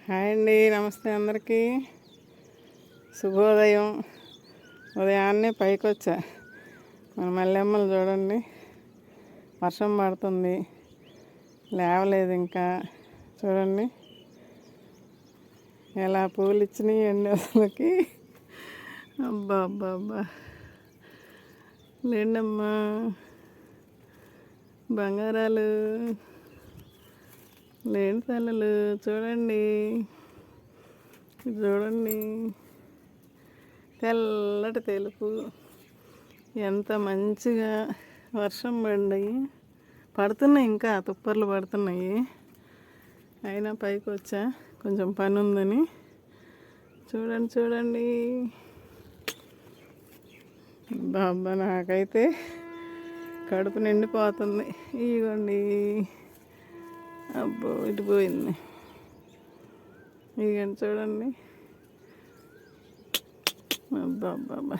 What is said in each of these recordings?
Hi అండి, నమస్తే అందరికీ. శుభోదయం. ఉదయాన్నే పైకి వచ్చా. మన మల్లెమ్మలు చూడండి, వర్షం పడుతుంది, లేవలేదు ఇంకా. చూడండి ఎలా పూలు ఇచ్చినాయి అండి అసలుకి. అబ్బా అబ్బా అబ్బా, లేండమ్మా బంగారాలు, లేని తల్లులు. చూడండి, చూడండి, తెల్లటి తెలుపు. ఎంత మంచిగా వర్షం పడుతున్నాయి, ఇంకా తుప్పర్లు పడుతున్నాయి. అయినా పైకి వచ్చా, కొంచెం పని ఉందని. చూడండి చూడండి, బాబా నాకైతే కడుపు నిండిపోతుంది. ఇదిగోండి, అబ్బో ఇటు పోయింది. ఇదిగోండి చూడండి, అబ్బా అబ్బా.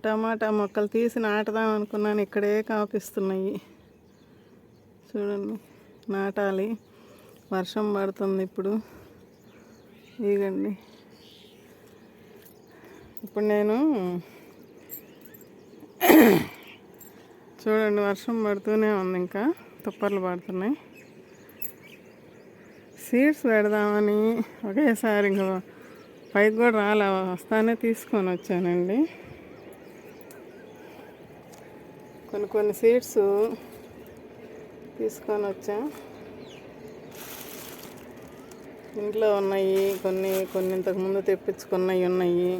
టమాటా మొక్కలు తీసి నాటుదాం అనుకున్నాను, ఇక్కడే కాపిస్తున్నాయి. చూడండి, నాటాలి, వర్షం పడుతుంది ఇప్పుడు. ఇదిగండి, ఇప్పుడు నేను చూడండి వర్షం పడుతూనే ఉంది, ఇంకా తుప్పర్లు పడుతున్నాయి. సీడ్స్ పెడదామని ఒకేసారి ఇంకా పైకి కూడా రాలే, వస్తానే తీసుకొని వచ్చానండి. కొన్ని సీడ్స్ తీసుకొని వచ్చా. ఇంట్లో ఉన్నాయి, కొన్ని ఇంతకుముందు తెప్పించుకున్నవి ఉన్నాయి.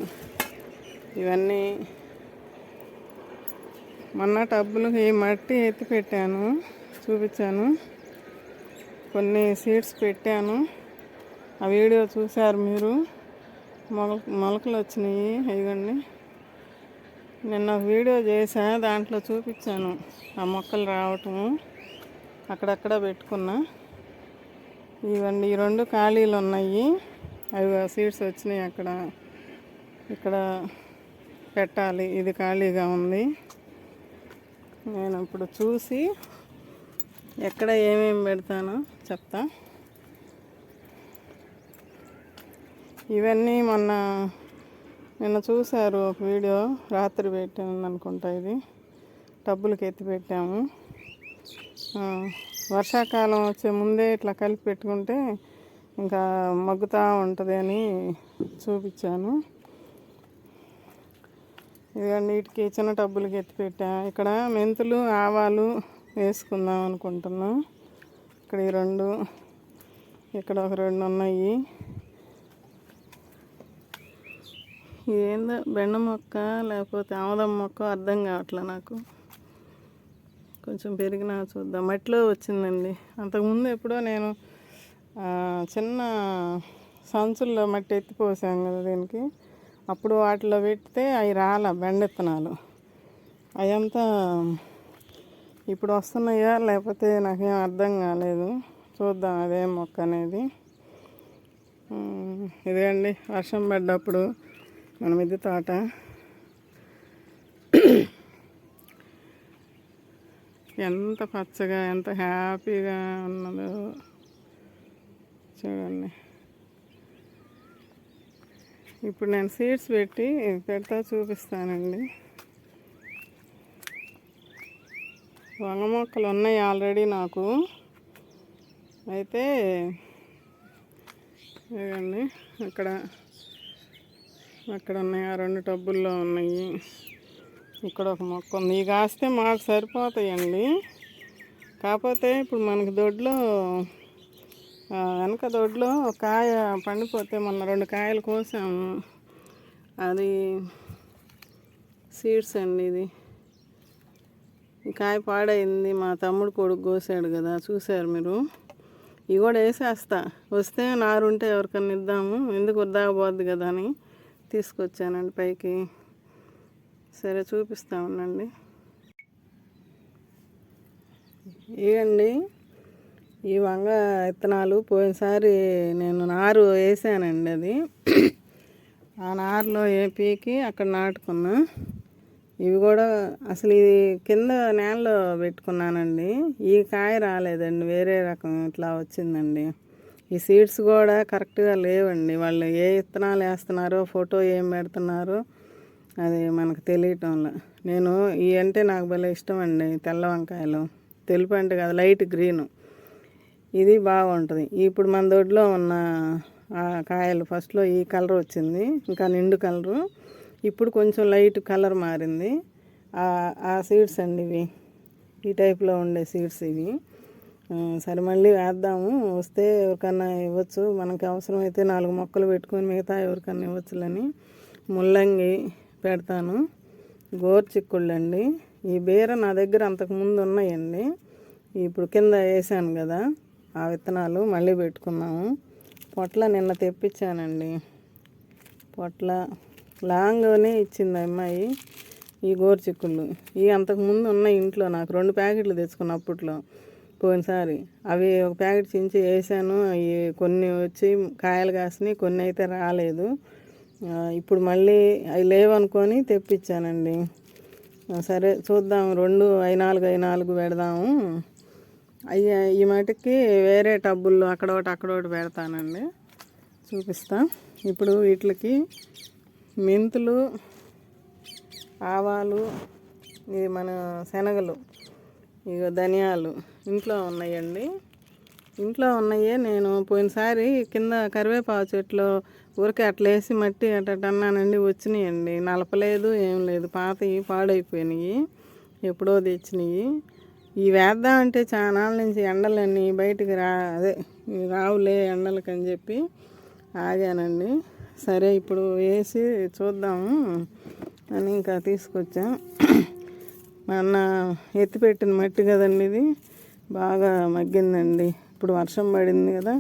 ఇవన్నీ మొన్న టబ్బులకి మట్టి ఎత్తి పెట్టాను, చూపించాను. కొన్ని సీడ్స్ పెట్టాను, ఆ వీడియో చూశారు మీరు. మొలకలు వచ్చినాయి. ఇవ్వండి, నిన్న వీడియో చేశా, దాంట్లో చూపించాను ఆ మొక్కలు రావటము. అక్కడక్కడ పెట్టుకున్నా. ఇవ్వండి, ఈ 2 ఖాళీలు ఉన్నాయి, అవి సీడ్స్ వచ్చినాయి. ఇక్కడ పెట్టాలి, ఇది ఖాళీగా ఉంది. నేను ఇప్పుడు చూసి ఎక్కడ ఏమేమి పెడతానో చెప్తా. ఇవన్నీ నిన్న చూశారు ఒక వీడియో, రాత్రి పెట్టాను అనుకుంటా. ఇది టబ్బులకి ఎత్తి పెట్టాము. వర్షాకాలం వచ్చే ముందే ఇట్లా కలిపి పెట్టుకుంటే ఇంకా మగ్గుతూ ఉంటుంది అని చూపించాను. ఇదిగోండి, వీటికి చిన్న టబ్బులకి ఎత్తి పెట్టా. ఇక్కడ మెంతులు, ఆవాలు వేసుకుందాం అనుకుంటున్నాం. ఇక్కడ ఈ 2, ఇక్కడ ఒక 2 ఉన్నాయి. ఏందో బెండ మొక్క లేకపోతే ఆముదం మొక్క అర్థం కావట్లే నాకు. కొంచెం పెరిగినా చూద్దాం. మట్టిలో వచ్చిందండి. అంతకుముందు ఎప్పుడో నేను చిన్న సంచుల్లో మట్టి ఎత్తిపోసాం కదా దీనికి, అప్పుడు వాటిలో పెడితే అవి రాలా బెండ విత్తనాలు. అవంతా ఇప్పుడు వస్తున్నాయా లేకపోతే నాకేం అర్థం కాలేదు. చూద్దాం అదేం మొక్క అనేది. ఇదేండి, వర్షం పడ్డప్పుడు మన మిద్దె తోట. ఎంత పచ్చగా, ఎంత హ్యాపీగా ఉన్నదో చూడండి. ఇప్పుడు నేను సీడ్స్ పెడతా చూపిస్తానండి. వంగ మొక్కలు ఉన్నాయి ఆల్రెడీ నాకు. అయితే ఇవ్వండి, అక్కడ ఉన్నాయి, ఆ 2 టబ్బుల్లో ఉన్నాయి. ఇక్కడ ఒక మొక్క ఉంది. ఇవి కాస్తే మాకు సరిపోతాయండి. కాకపోతే ఇప్పుడు మనకి దొడ్లో, వెనక దొడ్లో కాయ పండిపోతే మొన్న 2 కాయలు కోసాము. అది సీడ్స్ అండి. ఇది ఈ కాయ పాడైంది, మా తమ్ముడు కొడుకు కోసాడు కదా, చూశారు మీరు. ఇవి కూడా వేసేస్తా, వస్తే నారుంటే ఎవరికన్నా ఇద్దాము, ఎందుకు వద్దాకపోద్ది కదా అని తీసుకొచ్చానండి పైకి. సరే చూపిస్తా ఉండండి. ఇవ్వండి, ఈ వంగ విత్తనాలు పోయినసారి నేను నారు వేసానండి. అది ఆ నారులో పీకి అక్కడ నాటుకున్నా. ఇవి కూడా అసలు ఇది కింద నేలలో పెట్టుకున్నానండి. ఈ కాయ రాలేదండి, వేరే రకం ఇట్లా వచ్చిందండి. ఈ సీడ్స్ కూడా కరెక్ట్గా లేవండి. వాళ్ళు ఏ విత్తనాలు వేస్తున్నారో, ఫోటో ఏం పెడుతున్నారో అది మనకు తెలియటంలో. నేను ఇవి అంటే నాకు భలే ఇష్టం అండి, తెల్ల వంకాయలు. తెలుపు అంటే కాదు, లైట్ గ్రీను. ఇది బాగుంటుంది. ఇప్పుడు మన దొడ్లో ఉన్న కాయలు ఫస్ట్లో ఈ కలర్ వచ్చింది, ఇంకా నిండు కలరు. ఇప్పుడు కొంచెం లైట్ కలర్ మారింది. ఆ సీడ్స్ అండి ఇవి, ఈ టైప్లో ఉండే సీడ్స్ ఇవి. సరే మళ్ళీ వేద్దాము, వస్తే ఎవరికన్నా ఇవ్వచ్చు. మనకి అవసరమైతే 4 మొక్కలు పెట్టుకొని మిగతా ఎవరికన్నా ఇవ్వచ్చులని ముల్లంగి పెడతాను. గోరుచిక్కుళ్ళు అండి. ఈ బీర నా దగ్గర అంతకుముందు ఉన్నాయండి, ఇప్పుడు కింద వేసాను కదా ఆ విత్తనాలు మళ్ళీ పెట్టుకున్నాము. పొట్ల నిన్న తెప్పించానండి, పొట్ల లాంగ్గానే ఇచ్చింది అమ్మాయి. ఈ గోరుచిక్కుళ్ళు ఇవి అంతకుముందు ఉన్నాయి ఇంట్లో, నాకు 2 ప్యాకెట్లు తెచ్చుకున్న అప్పట్లో పోయినసారి. అవి ఒక ప్యాకెట్ చించి వేసాను. అవి కొన్ని వచ్చి కాయలు కాసినాయి, కొన్ని అయితే రాలేదు. ఇప్పుడు మళ్ళీ అవి లేవనుకొని తెప్పించానండి. సరే చూద్దాం, 2 4 పెడదాము. ఈ మటుకి వేరే టబ్బుల్లో అక్కడొకటి పెడతానండి, చూపిస్తా. ఇప్పుడు వీటికి మెంతులు, ఆవాలు, ఇది మన శనగలు, ఇక ధనియాలు ఇంట్లో ఉన్నాయండి. ఇంట్లో ఉన్నాయే. నేను పోయినసారి కింద కరివేపాకు చెట్లు ఊరికే అట్లా వేసి మట్టి అన్నానండి, వచ్చినాయండి. నలపలేదు, ఏం లేదు, పాతవి పాడైపోయినాయి, ఎప్పుడో తెచ్చినాయి. ఇవి వేద్దామంటే చాలా నుంచి ఎండలన్నీ బయటికి రావులే ఎండలకని చెప్పి ఆగానండి. సరే ఇప్పుడు వేసి చూద్దాము అని ఇంకా తీసుకొచ్చాం. మొన్న ఎత్తిపెట్టిన మట్టి కదండి ఇది, బాగా మగ్గిందండి. ఇప్పుడు వర్షం పడింది కదా,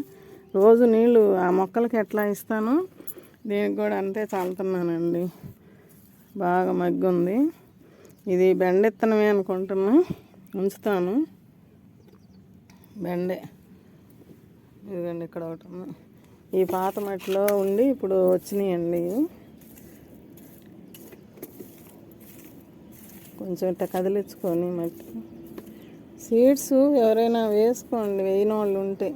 రోజు నీళ్ళు ఆ మొక్కలకి ఎట్లా ఇస్తానో దీనికి కూడా అంతే చల్లుతున్నానండి. బాగా మగ్గుంది. ఇది బెండెత్తనమే అనుకుంటున్నా, ఉంచుతాను. బెండే ఇదిగండి, ఇక్కడ ఒకటి ఉంది. ఈ పాత మట్టిలో ఉండి ఇప్పుడు వచ్చినాయండి. కొంచెం ఇట్లా కదిలించుకొని మట్టి సీడ్స్ ఎవరైనా వేసుకోండి, వేయని వాళ్ళు ఉంటే.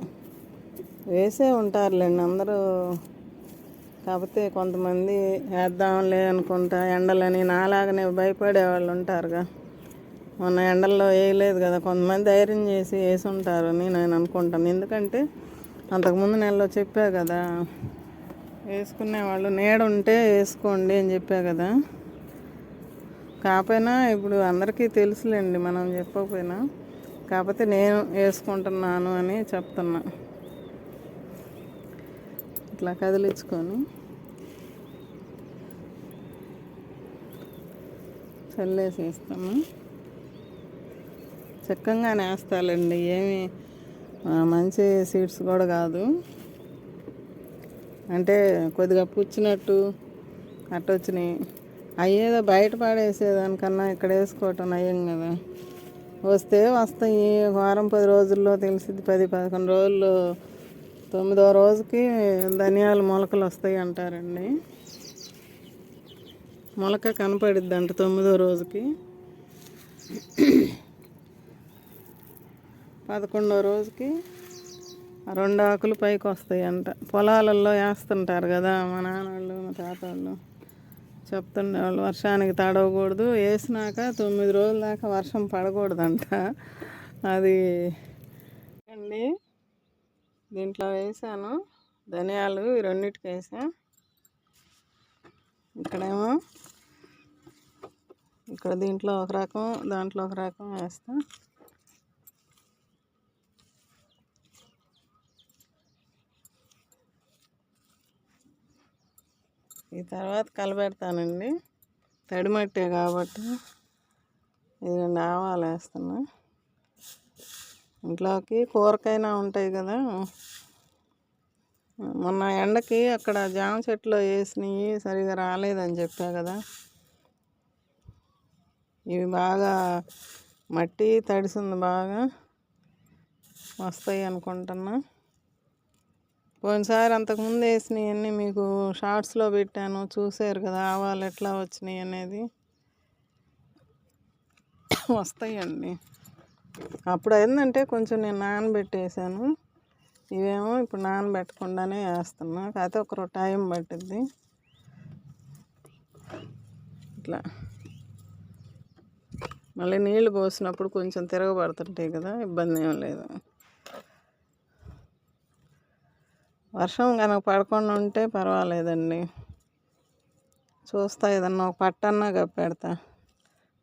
వేసే ఉంటారులేండి అందరూ, కాకపోతే కొంతమంది వేద్దాంలే అనుకుంటా ఎండలని నాలాగనే భయపడే వాళ్ళు ఉంటారుగా. మొన్న ఎండల్లో వేయలేదు కదా, కొంతమంది ధైర్యం చేసి వేసి ఉంటారని నేను అనుకుంటాను. ఎందుకంటే అంతకుముందు నెలలో చెప్పా కదా, వేసుకునే వాళ్ళు నీడ ఉంటే వేసుకోండి అని చెప్పా కదా. కాకపోయినా ఇప్పుడు అందరికీ తెలుసులేండి, మనం చెప్పకపోయినా. కాకపోతే నేను వేసుకుంటున్నాను అని చెప్తున్నా. ఇట్లా కదిలించుకొని చల్లేసి వేస్తాను. చక్కగానే వేస్తాలండి, ఏమి మంచి సీడ్స్ కూడా కాదు. అంటే కొద్దిగా పుచ్చినట్టు అట్టొచ్చినాయి. అయ్యేదో బయట పడేసేదానికన్నా ఇక్కడ వేసుకోవటం నయం కదా. వస్తే వస్తాయి, వారం 10 రోజుల్లో తెలిసింది. 10-11 రోజుల్లో 9వ రోజుకి ధనియాలు మొలకలు వస్తాయి అంటారండి. మొలక కనపడిద్ది అంట 9వ రోజుకి. 11వ రోజుకి 2 ఆకులు పైకి వస్తాయి అంట. పొలాలలో వేస్తుంటారు కదా మా నాన్నవాళ్ళు, మా తాతవాళ్ళు చెప్తుండేవాళ్ళు. వర్షానికి తడవకూడదు, వేసినాక 9 రోజుల దాకా వర్షం పడకూడదంట. అది అండి, దీంట్లో వేసాను ధనియాలు, ఈ రెండింటికి వేసా. ఇక్కడేమో ఇక్కడ దీంట్లో ఒక రకం, దాంట్లో ఒక రకం వేస్తా. ఈ తర్వాత కలబెడతానండి, తడిమట్టే కాబట్టి. ఇదిగండి ఆవాలు వేస్తున్నా. ఇంట్లోకి కూరకైనా ఉంటాయి కదా. మొన్న ఎండకి అక్కడ జామ చెట్లో వేసినవి సరిగా రాలేదని చెప్పా కదా. ఇవి బాగా మట్టి తడిసింది, బాగా వస్తాయి అనుకుంటున్నా. పోయినసారి అంతకుముందు వేసినవన్నీ మీకు షార్ట్స్లో పెట్టాను, చూసారు కదా ఆవాలు ఎట్లా వచ్చినాయి అనేది. వస్తాయండి. అప్పుడు ఏంటంటే కొంచెం నేను నానబెట్టేసాను, ఇవేమో ఇప్పుడు నానబెట్టకుండానే వేస్తున్నా, కాకపోతే ఒక టైం పట్టుద్ది. ఇట్లా మళ్ళీ నీళ్ళు పోసినప్పుడు కొంచెం తిరగబడుతుంటాయి కదా, ఇబ్బంది ఏం లేదు. వర్షం కనుక పడకుండా ఉంటే పర్వాలేదండి. చూస్తా ఏదన్నా ఒక పట్టన్నా కప్పెడతా.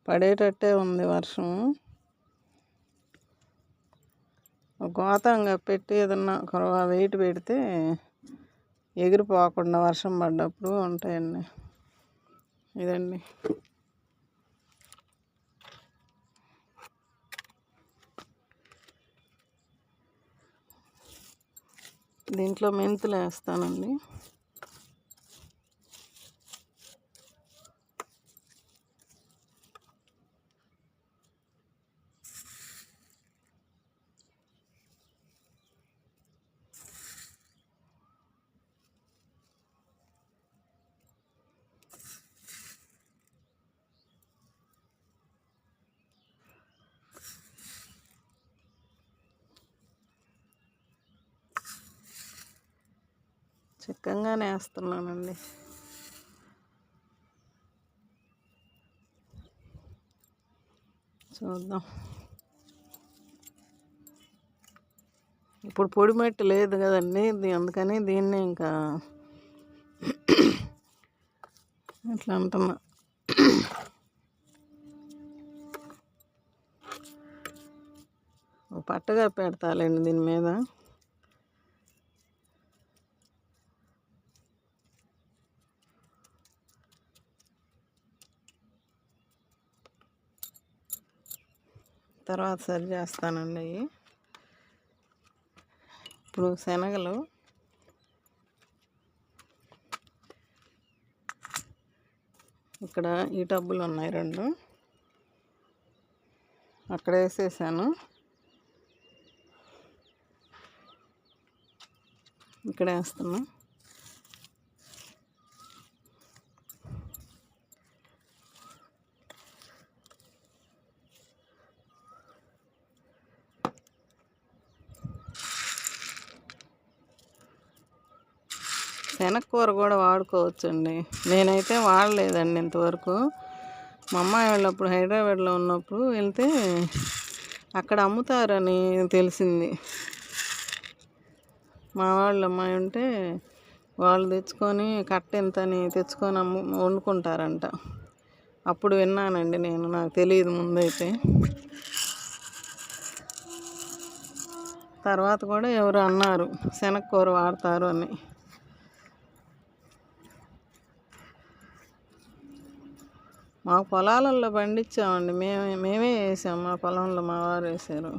పడేటట్టే ఉంది వర్షం. ఒక గోతం కప్పెట్టి ఏదన్నా ఒక వెయిట్ పెడితే ఎగిరిపోకుండా వర్షం పడ్డప్పుడు ఉంటాయండి. ఇదండి. దీంట్లో మెంతులు వేస్తానండి. చిక్కంగానే వేస్తున్నానండి. చూద్దాం. ఇప్పుడు పొడి మట్టి లేదు కదండి, అందుకని దీన్ని ఇంకా ఇట్లా అంటున్నా. పట్టగా పెడతాలేండి దీని మీద. తర్వాత సరి చేస్తానండి. ఇప్పుడు శనగలు ఇక్కడ ఈ టబ్బులు ఉన్నాయి 2, అక్కడ వేసేసాను. ఇక్కడ వేస్తున్నా. శనగకూర కూడా వాడుకోవచ్చండి. నేనైతే వాడలేదండి ఇంతవరకు. మా అమ్మాయి వాళ్ళు అప్పుడు హైదరాబాద్లో ఉన్నప్పుడు వెళ్తే అక్కడ అమ్ముతారని తెలిసింది. మా వాళ్ళ అమ్మాయి ఉంటే వాళ్ళు తెచ్చుకొని కట్ట ఎంతని తెచ్చుకొని వండుకుంటారంట. అప్పుడు విన్నానండి నేను, నాకు తెలియదు ముందైతే. తర్వాత కూడా ఎవరు అన్నారు శనగకూర వాడతారు అని. మా పొలాలలో పండించామండి, మేమే వేసాం. మా పొలంలో మా వారు వేసారు,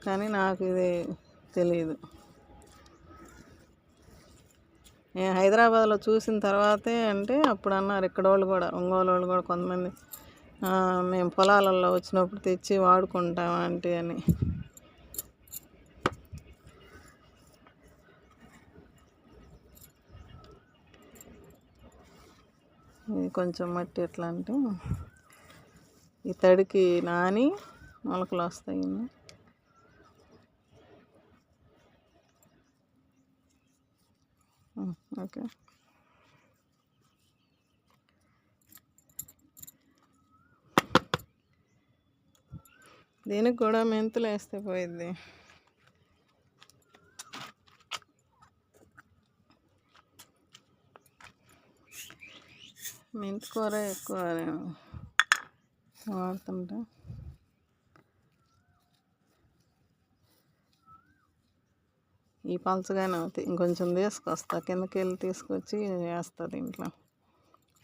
కానీ నాకు ఇది తెలియదు. నేను హైదరాబాద్లో చూసిన తర్వాతే అంటే అప్పుడు అన్నారు ఇక్కడ వాళ్ళు కూడా, ఒంగోలు వాళ్ళు కూడా కొంతమంది, మేము పొలాలలో వచ్చినప్పుడు తెచ్చి వాడుకుంటాం ఆంటీ అని. ఇది కొంచెం మట్టి ఎట్లా అంటే ఈ తడికి నాని మొలకలు వస్తాయి. ఓకే. దీనికి కూడా మెంతులు వేస్తే పోయిద్ది. మెంతి కూర ఎక్కువ వాడుతుంటా. ఈ పలచగానే అవుతాయి, ఇంకొంచెం తీసుకొస్తా, కిందకి వెళ్ళి తీసుకొచ్చి వేస్తా దీంట్లో.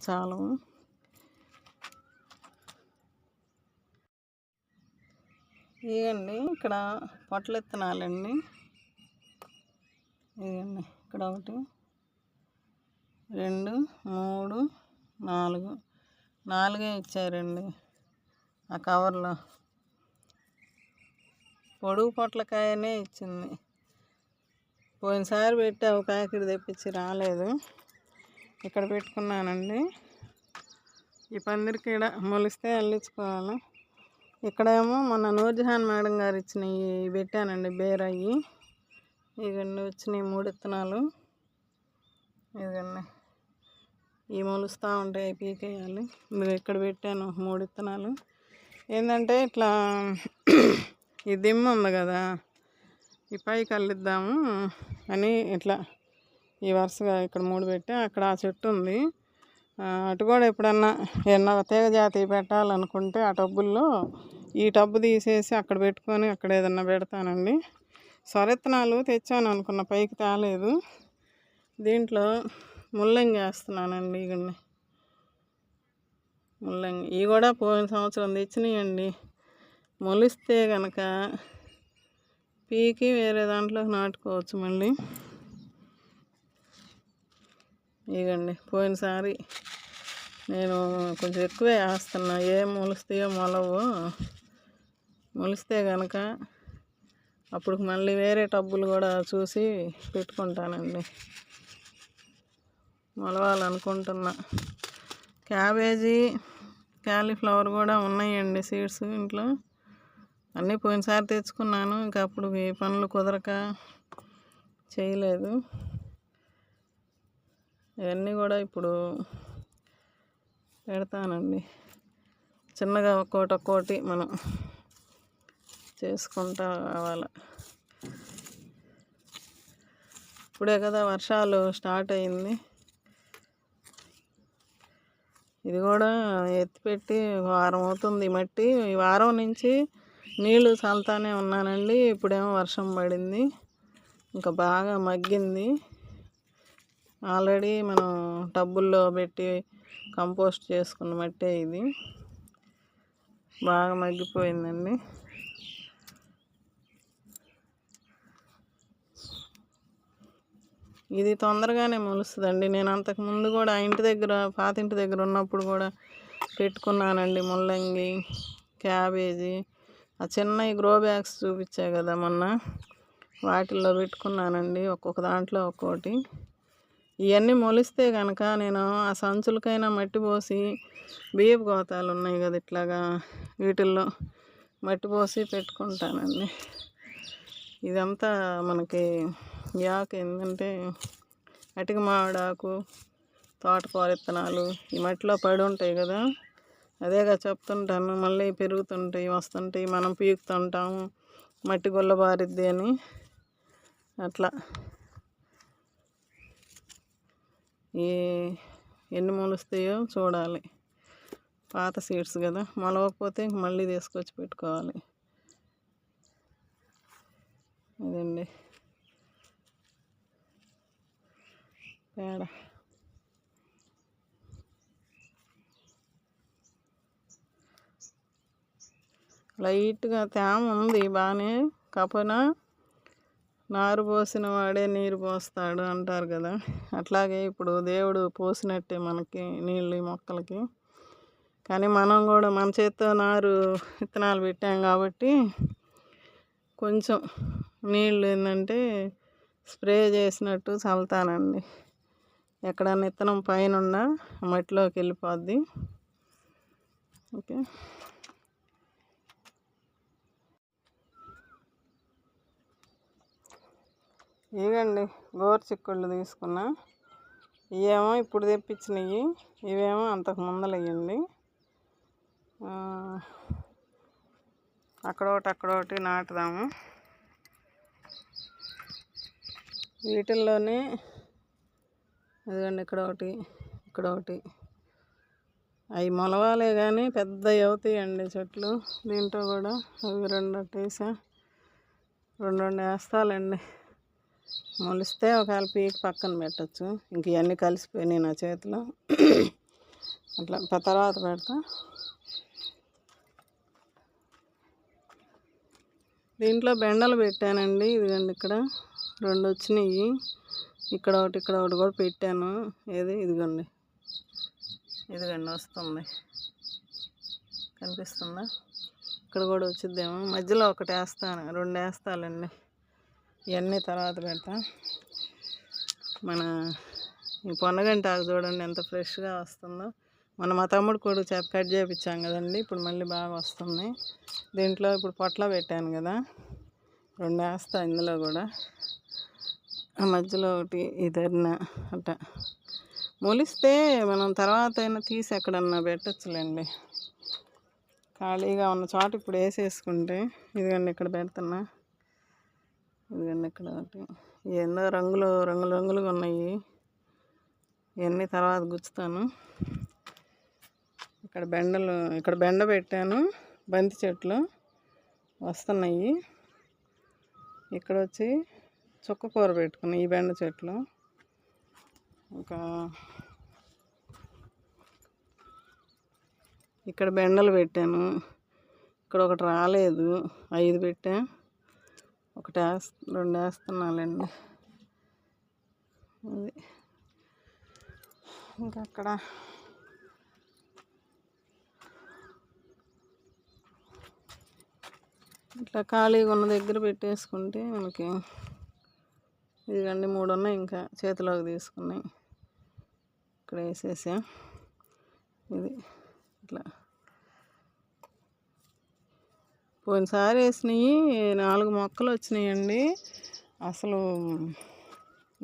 చాలు. ఇవ్వండి ఇక్కడ పొట్ల విత్తనాలండి. ఇవ్వండి ఇక్కడ 1 2 3 4 4 ఇచ్చారండి ఆ కవర్లో. పొడుగు పొట్లకాయనే ఇచ్చింది. పోయినసారి పెట్టి ఒక ప్యాకెట్ తెప్పించి రాలేదు, ఇక్కడ పెట్టుకున్నానండి. ఈ పందిరికి ఇక్కడ మొలిస్తే అల్లించుకోవాలి. ఇక్కడేమో మొన్న నూర్జహాన్ మేడం గారు ఇచ్చినవి పెట్టానండి, బేరయ్యి. ఇవన్నీ వచ్చినాయి 3 విత్తనాలు. ఇవన్నీ ఈ మొలుస్తూ ఉంటాయి, అవి పీకేయాలి. మీరు ఇక్కడ పెట్టాను 3 విత్తనాలు. ఏంటంటే ఇట్లా ఈ దిమ్మ ఉంది కదా, ఈ పైకి అల్లిద్దాము అని ఇట్లా ఈ వరుసగా ఇక్కడ 3 పెట్టా. అక్కడ ఆ చెట్టు ఉంది, అటు కూడా ఎప్పుడన్నా ఏమన్నా తీగ జాతి పెట్టాలనుకుంటే ఆ టబ్బుల్లో ఈ టబ్బు తీసేసి అక్కడ పెట్టుకొని అక్కడ ఏదన్నా పెడతానండి. సొరెత్తనాలు తెచ్చాను అనుకున్న, పైకి తేలేదు. దీంట్లో ముల్లంగి వేస్తున్నానండి. ఇవన్నీ ముల్లంగి, ఇవి కూడా పోయిన సంవత్సరం తెచ్చినాయండి. మొలిస్తే కనుక పీకి వేరే దాంట్లో నాటుకోవచ్చు మళ్ళీ. ఇగండి పోయినసారి నేను కొంచెం ఎక్కువే వేస్తున్నా, ఏం మొలుస్తాయో మొలవో. మొలిస్తే కనుక అప్పుడు మళ్ళీ వేరే టబ్బులు కూడా చూసి పెట్టుకుంటానండి, మొలవాలనుకుంటున్నా. క్యాబేజీ, క్యాలీఫ్లవర్ కూడా ఉన్నాయండి సీడ్స్ ఇంట్లో. అన్నీ పోయినసారి తెచ్చుకున్నాను, ఇంకా అప్పుడు ఈ పనులు కుదరక చేయలేదు. ఇవన్నీ కూడా ఇప్పుడు పెడతానండి. చిన్నగా ఒక్కోటి మనం చేసుకుంటా రావాలి. ఇప్పుడే కదా వర్షాలు స్టార్ట్ అయింది. ఇది కూడా ఎత్తిపెట్టి వారం అవుతుంది మట్టి. ఈ వారం నుంచి నీళ్లు చల్లుతానే ఉన్నానండి. ఇప్పుడేమో వర్షం పడింది, ఇంకా బాగా మగ్గింది. ఆల్రెడీ మనం టబ్బుల్లో పెట్టి కంపోస్ట్ చేసుకున్న మట్టే ఇది, బాగా మగ్గిపోయిందండి. ఇది తొందరగానే మొలుస్తుందండి. నేను అంతకుముందు కూడా ఇంటి దగ్గర, పాతింటి దగ్గర ఉన్నప్పుడు కూడా పెట్టుకున్నానండి ముల్లంగి, క్యాబేజీ. ఆ చిన్నవి గ్రో బ్యాగ్స్ చూపించా కదా మొన్న, వాటిల్లో పెట్టుకున్నానండి, ఒక్కొక్క దాంట్లో ఒక్కోటి. ఇవన్నీ మొలిస్తే కనుక నేను ఆ సంచులకైనా మట్టి పోసి, బియ్యపు గోతాలు ఉన్నాయి కదా ఇట్లాగా, వీటిల్లో మట్టి పోసి పెట్టుకుంటానండి. ఇదంతా మనకి యాకు ఏంటంటే అటిక మామిడాకు, తోటకూర విత్తనాలు ఈ మట్టిలో పడి ఉంటాయి కదా, అదేగా చెప్తుంటాను. మళ్ళీ పెరుగుతుంటాయి, వస్తుంటాయి, మనం పీకుతుంటాము, మట్టి గుల్లబారిద్ది అని. అట్లా ఎన్ని మొలుస్తాయో చూడాలి. పాత సీడ్స్ కదా, మొలవకపోతే మళ్ళీ తీసుకొచ్చి పెట్టుకోవాలి. అదండి పేడ. లైట్గా తేమ ఉంది బాగానే, కాకపోయినా నారు పోసిన వాడే నీరు పోస్తాడు అంటారు కదా, అట్లాగే ఇప్పుడు దేవుడు పోసినట్టే మనకి నీళ్ళు ఈ మొక్కలకి. కానీ మనం కూడా మన చేత్తో నారు విత్తనాలు పెట్టాం కాబట్టి కొంచెం నీళ్ళు ఏంటంటే స్ప్రే చేసినట్టు చల్లుతానండి. ఎక్కడన్నా విత్తనం పైన ఉన్నా మట్టిలోకి వెళ్ళిపోద్ది. ఓకే, ఇవండి గోరు చిక్కుళ్ళు తీసుకున్నా. ఇవేమో ఇప్పుడు తెప్పించినవి, ఇవేమో అంతకు ముందలయ్యండి. అక్కడొకటి నాటుదాము. వీటిల్లోనే అదిగండి ఇక్కడొకటి అవి మొలవాలే కానీ పెద్ద అవుతాయండి చెట్లు. దీంట్లో కూడా అవి 2 వేసా, 2 వేస్తాలండి. మొలిస్తే ఒకవేళ పీకి పక్కన పెట్టచ్చు. ఇంక ఇవన్నీ కలిసిపోయినాయి నా చేతిలో, అట్లా తర్వాత పెడతా. దీంట్లో బెండలు పెట్టానండి. ఇదిగండి ఇక్కడ 2 వచ్చినాయి, ఇక్కడ ఒకటి కూడా పెట్టాను. ఇదిగోండి వస్తుంది, కనిపిస్తుందా? ఇక్కడ కూడా వచ్చిద్దేమో. మధ్యలో ఒకటి వేస్తాను, 2 వేస్తాలండి. ఇవన్నీ తర్వాత పెడతా. మన ఈ పొన్నగంటాకు చూడండి ఎంత ఫ్రెష్గా వస్తుందో. మొన్న మా తమ్ముడు కొడుకు చేత కట్ చేయించాం కదండి, ఇప్పుడు మళ్ళీ బాగా వస్తుంది. దీంట్లో ఇప్పుడు పొట్ల పెట్టాను కదా, 2 వేస్తా ఇందులో కూడా. ఆ మధ్యలో ఒకటి ఇదన్న అట్ట మొలిస్తే మనం తర్వాత అయినా తీసి ఎక్కడన్నా పెట్టచ్చులేండి. ఖాళీగా ఉన్న చోట ఇప్పుడు వేసేసుకుంటే, ఇదిగండి ఇక్కడ పెడుతున్నా, ఇదిగండి ఇక్కడ ఒకటి. ఏందో రంగులుగా ఉన్నాయి, ఇవన్నీ తర్వాత గుచ్చుతాను. ఇక్కడ బెండ పెట్టాను, బంతి చెట్లు వస్తున్నాయి. ఇక్కడ వచ్చి చుక్కకూర పెట్టుకున్నాయి ఈ బెండ చెట్లు. ఇంకా ఇక్కడ బెండలు పెట్టాను, ఇక్కడ ఒకటి రాలేదు, 5 పెట్టా, 2 వేస్తున్నానండి. అది ఇంకా అక్కడ ఇట్లా ఖాళీగా ఉన్న దగ్గర పెట్టేసుకుంటే మనకి, ఇదిగండి 3 ఉన్నాయి, ఇంకా చేతిలోకి తీసుకున్నాయి, ఇక్కడ వేసేసా. ఇది ఇట్లా పోయినసారి వేసినవి 4 మొక్కలు వచ్చినాయండి, అసలు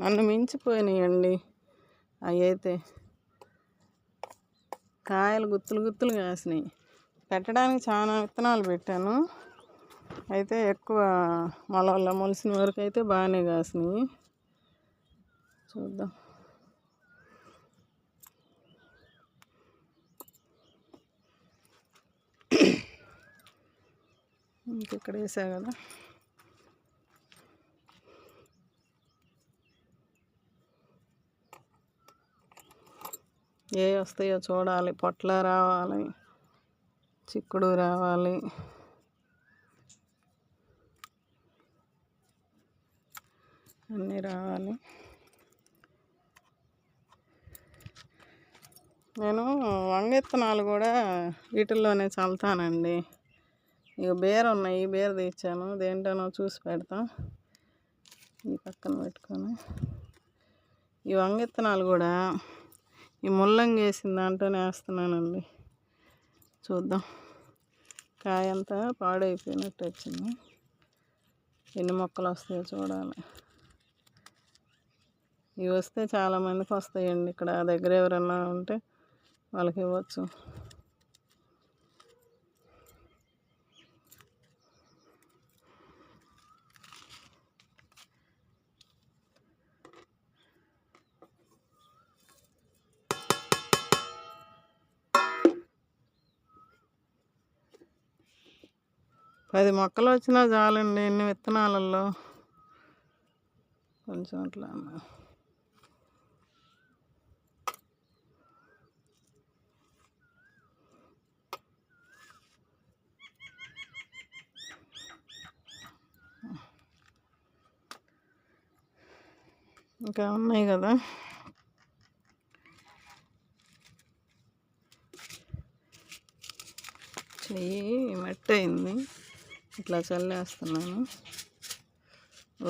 నన్ను మించిపోయినాయండి. అవి అయితే కాయలు గుత్తులు కాసినాయి. పెట్టడానికి చాలా విత్తనాలు పెట్టాను, అయితే ఎక్కువ మొలిసిన వరకు అయితే బాగానే కాసినాయి. చూద్దాం. ఇంకెక్కడ వేసా కదా, ఏ వస్తాయో చూడాలి. పొట్ల రావాలి, చిక్కుడు రావాలి, అన్నీ రావాలి. నేను వంగెత్తనాలు కూడా వీటిల్లోనే చల్లుతానండి. ఇక బీర ఉన్నాయి, బీర తెచ్చాను, దేంటోనో చూసి పెడతాం. ఈ పక్కన పెట్టుకొని ఈ వంగెత్తనాలు కూడా ఈ ముల్లంగి వేసిన దాంట్లోనే వేస్తున్నానండి. చూద్దాం. కాయ అంతా పాడైపోయినట్టు వచ్చింది, ఎన్ని మొక్కలు వస్తాయో చూడాలి. ఇవి వస్తే చాలామందికి వస్తాయండి. ఇక్కడ దగ్గర ఎవరన్నా ఉంటే వాళ్ళకి ఇవ్వచ్చు. పది మొక్కలు వచ్చినా చాలండి, ఎన్ని విత్తనాలలో కొంచెం అట్లా. ఇంకా ఉన్నాయి కదా, చెయ్యి మట్టి అయింది, ఇట్లా చల్లేస్తున్నాను.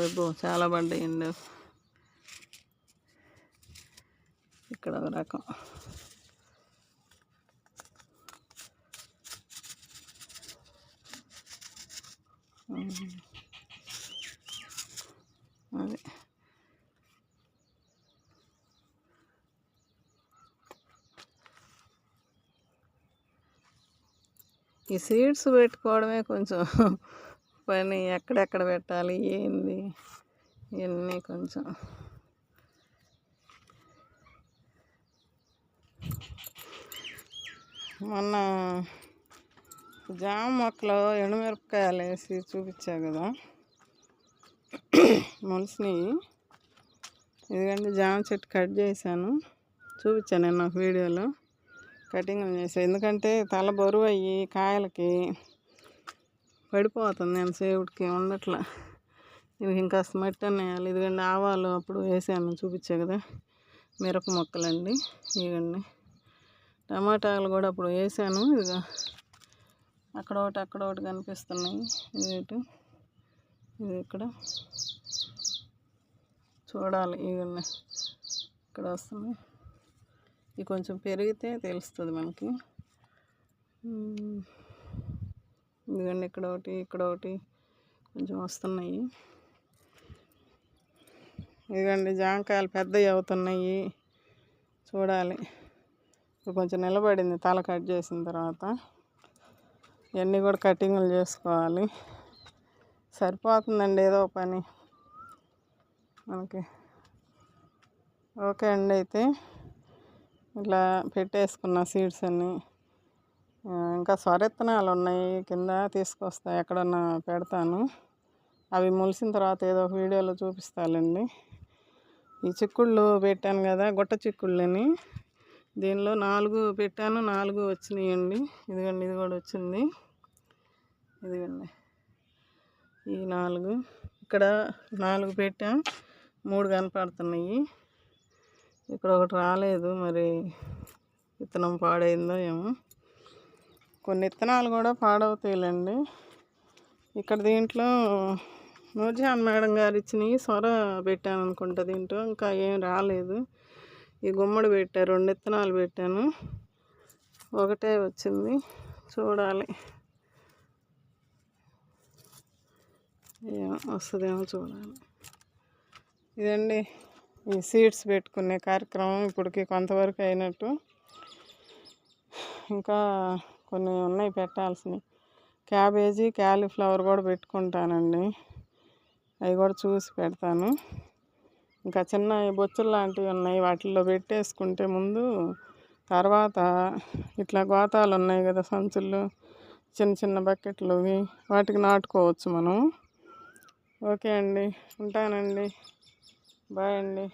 ఓబో చాలా పడ్డాయండి. ఇక్కడ ఒక రకం, అదే ఈ సీడ్స్ పెట్టుకోవడమే కొంచెం పని, ఎక్కడెక్కడ పెట్టాలి ఏంది ఇవన్నీ కొంచెం. మొన్న జామ మొక్కలో ఎండుమిరపకాయలు వేసి చూపించా కదా, మొలిసినవి. ఇదిగండి జామ చెట్టు కట్ చేశాను, చూపించాను నేను నాకు వీడియోలో. కటింగ్ చేసాను, ఎందుకంటే తల బరువు అయ్యి కాయలకి పడిపోతుంది, నేను సేవుడికి ఉండట్లా. దీనికి ఇంకా మట్టి అన్నేయాలి. ఇదిగండి ఆవాలు అప్పుడు వేసాను, చూపించా కదా, మిరప మొక్కలండి. ఇదిగండి టమాటాలు కూడా అప్పుడు వేసాను. ఇదిగా అక్కడ ఒకటి కనిపిస్తున్నాయి. ఇది ఇక్కడ చూడాలి. ఇవన్నీ ఇక్కడ వస్తున్నాయి. ఇది కొంచెం పెరిగితే తెలుస్తుంది మనకి. ఇదిగోండి ఇక్కడ ఒకటి కొంచెం వస్తున్నాయి. ఇదిగోండి జాంకాయలు పెద్దవి అవుతున్నాయి, చూడాలి. ఇప్పుడు కొంచెం నిలబడింది తల కట్ చేసిన తర్వాత. ఇవన్నీ కూడా కటింగులు చేసుకోవాలి. సరిపోతుందండి ఏదో పని మనకి. ఓకే అండి, అయితే ఇట్లా పెట్టేసుకున్న సీడ్స్ అన్నీ. ఇంకా స్వరెత్తనాలు ఉన్నాయి కింద, తీసుకొస్తా ఎక్కడన్నా పెడతాను. అవి మొలిసిన తర్వాత ఏదో ఒక వీడియోలో చూపిస్తానండి. ఈ చిక్కుళ్ళు పెట్టాను కదా, గుట్ట చిక్కుళ్ళని, దీనిలో 4 పెట్టాను, 4 వచ్చినాయండి. ఇదిగోండి ఇది కూడా వచ్చింది. ఇదిగోండి ఈ 4, ఇక్కడ 4 పెట్టాం, 3 కనపడుతున్నాయి. ఇక్కడ ఒకటి రాలేదు, మరి విత్తనం పాడైందో ఏమో. కొన్ని విత్తనాలు కూడా పాడవుతాయిలేండి. ఇక్కడ దీంట్లో నూర్జహాన్ మేడం గారు ఇచ్చినవి సొర పెట్టాను అనుకుంటా, దీంట్లో ఇంకా ఏం రాలేదు. ఈ గుమ్మడి పెట్టా, 2 విత్తనాలు పెట్టాను, ఒకటే వచ్చింది. చూడాలి ఏమో వస్తుందేమో చూడాలి. ఇదండి ఈ సీడ్స్ పెట్టుకునే కార్యక్రమం ఇప్పటికి కొంతవరకు అయినట్టు. ఇంకా కొన్ని ఉన్నాయి పెట్టాల్సినవి. క్యాబేజీ, క్యాలీఫ్లవర్ కూడా పెట్టుకుంటానండి, అవి కూడా చూసి పెడతాను. ఇంకా చిన్న బొచ్చులు లాంటివి ఉన్నాయి, వాటిల్లో పెట్టేసుకుంటే ముందు, తర్వాత ఇట్లా గోతాలు ఉన్నాయి కదా సంచులు, చిన్న చిన్న బకెట్లు, వాటికి నాటుకోవచ్చు మనం. ఓకే అండి, ఉంటానండి, బాయ్ అండి.